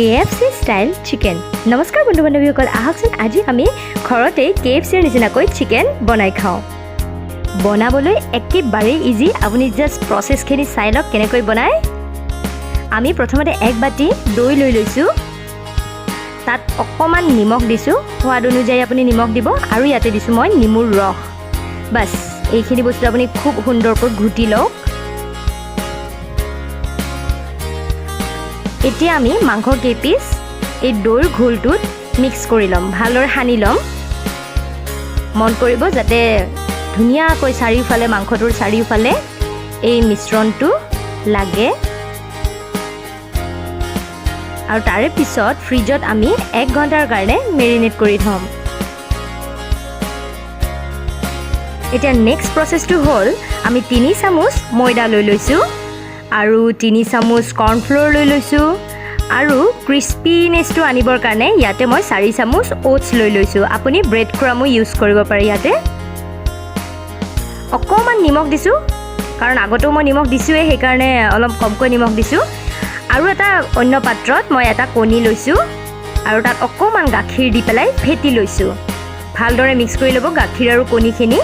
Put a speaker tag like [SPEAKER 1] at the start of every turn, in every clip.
[SPEAKER 1] KFC style chicken. নমস্কাৰ বন্ধু বান্ধৱীসকল, আহকচোন আজি আমি ঘৰতে KFC নিচিনাকৈ চিকেন বনাই খাওঁ। বনাবলৈ একেবাৰে ইজি, আপুনি জাষ্ট প্ৰচেছখিনি চাই লওক কেনেকৈ বনায়। আমি প্ৰথমতে এক বাটি দৈ লৈ লৈছোঁ, তাত অকণমান নিমখ দিছোঁ, সোৱাদ অনুযায়ী আপুনি নিমখ দিব, আৰু ইয়াতে দিছোঁ মই নেমুৰ ৰস। বাছ এইখিনি বস্তু আপুনি খুব সুন্দৰকৈ ঘুটি লওক। এতিয়া আমি মাংসৰ কেইপিচ এই দৈৰ ঘোলটোত মিক্স কৰি ল'ম, ভালদৰে সানি ল'ম। মন কৰিব যাতে ধুনীয়াকৈ চাৰিওফালে মাংসটোৰ চাৰিওফালে এই মিশ্ৰণটো লাগে। আৰু তাৰে পিছত ফ্ৰিজত আমি 1 ঘণ্টাৰ কাৰণে মেৰিনেট কৰি থ'ম। এতিয়া নেক্সট প্ৰচেছটো হ'ল আমি 3 চামুচ ময়দা লৈ লৈছোঁ, আৰু 3 চামুচ কৰ্ণফ্ল'ৰ লৈ লৈছোঁ, আৰু ক্ৰিস্পিনেছটো আনিবৰ কাৰণে ইয়াতে মই 4 চামুচ অ'টছ লৈ লৈছোঁ। আপুনি ব্ৰেড ক্ৰামো ইউজ কৰিব পাৰে। ইয়াতে অকণমান নিমখ দিছোঁ, কাৰণ আগতেও মই নিমখ দিছোঁৱেই, সেইকাৰণে অলপ কমকৈ নিমখ দিছোঁ। আৰু এটা অন্য পাত্ৰত মই এটা কণী লৈছোঁ, আৰু তাত অকণমান গাখীৰ দি পেলাই ফেটি লৈছোঁ। ভালদৰে মিক্স কৰি ল'ব গাখীৰ আৰু কণীখিনি।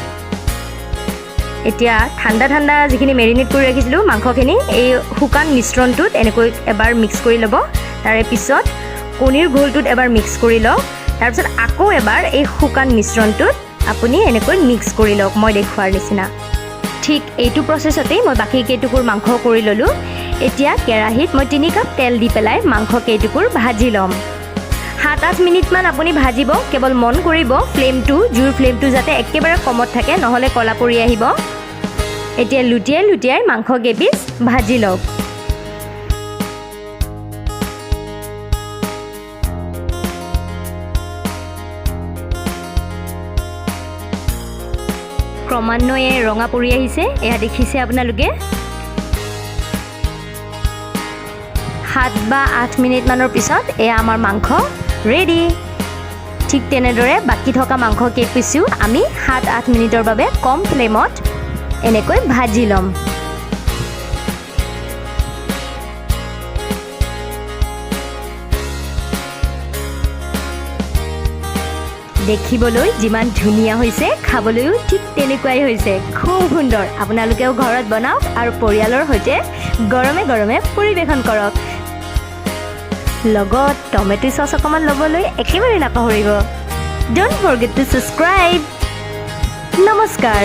[SPEAKER 1] এতিয়া ঠাণ্ডা যিখিনি মেৰিনেট কৰি ৰাখিছিলোঁ মাংসখিনি, এই শুকান মিশ্ৰণটোত এনেকৈ এবাৰ মিক্স কৰি ল'ব। তাৰে পিছত কণীৰ ঘোলটোত এবাৰ মিক্স কৰি লওক। তাৰপিছত আকৌ এবাৰ এই শুকান মিশ্ৰণটোত আপুনি এনেকৈ মিক্স কৰি লওক, মই দেখুৱাৰ নিচিনা। ঠিক এইটো প্ৰচেছতেই মই বাকী কেইটুকুৰ মাংস কৰি ল'লোঁ। এতিয়া কেৰাহীত মই 3 কাপ তেল দি পেলাই মাংস কেইটুকুৰ ভাজি ল'ম। 7-8 মিনিটমান আপুনি ভাজিব। কেৱল মন কৰিব জুইৰ ফ্লেমটো যাতে একেবাৰে কমত থাকে, নহ'লে ক'লা পৰি আহিব। এতিয়া লুটিয়াই মাংস কেইপিচ ভাজি লওক। ক্ৰমান্বয়ে ৰঙা পৰি আহিছে, এয়া দেখিছে আপোনালোকে। 7 বা 8 মিনিটমানৰ পিছত এয়া আমাৰ মাংস ৰেডি। ঠিক তেনেদৰে বাকী থকা মাংস কেইপিচো আমি 7-8 মিনিটৰ বাবে কম ফ্লেমত এনেকৈ ভাজি ল'ম। দেখিবলৈ যিমান ধুনীয়া হৈছে, খাবলৈও ঠিক তেনেকুৱাই হৈছে, খুব সুন্দৰ। আপোনালোকেও ঘৰত বনাওক আৰু পৰিয়ালৰ সৈতে গৰমে গৰমে পৰিৱেশন কৰক। লগত টমেটো চচ অকণমান ল'বলৈ একেবাৰে নাপাহৰিব। Don't forget two subscribe. নমস্কাৰ।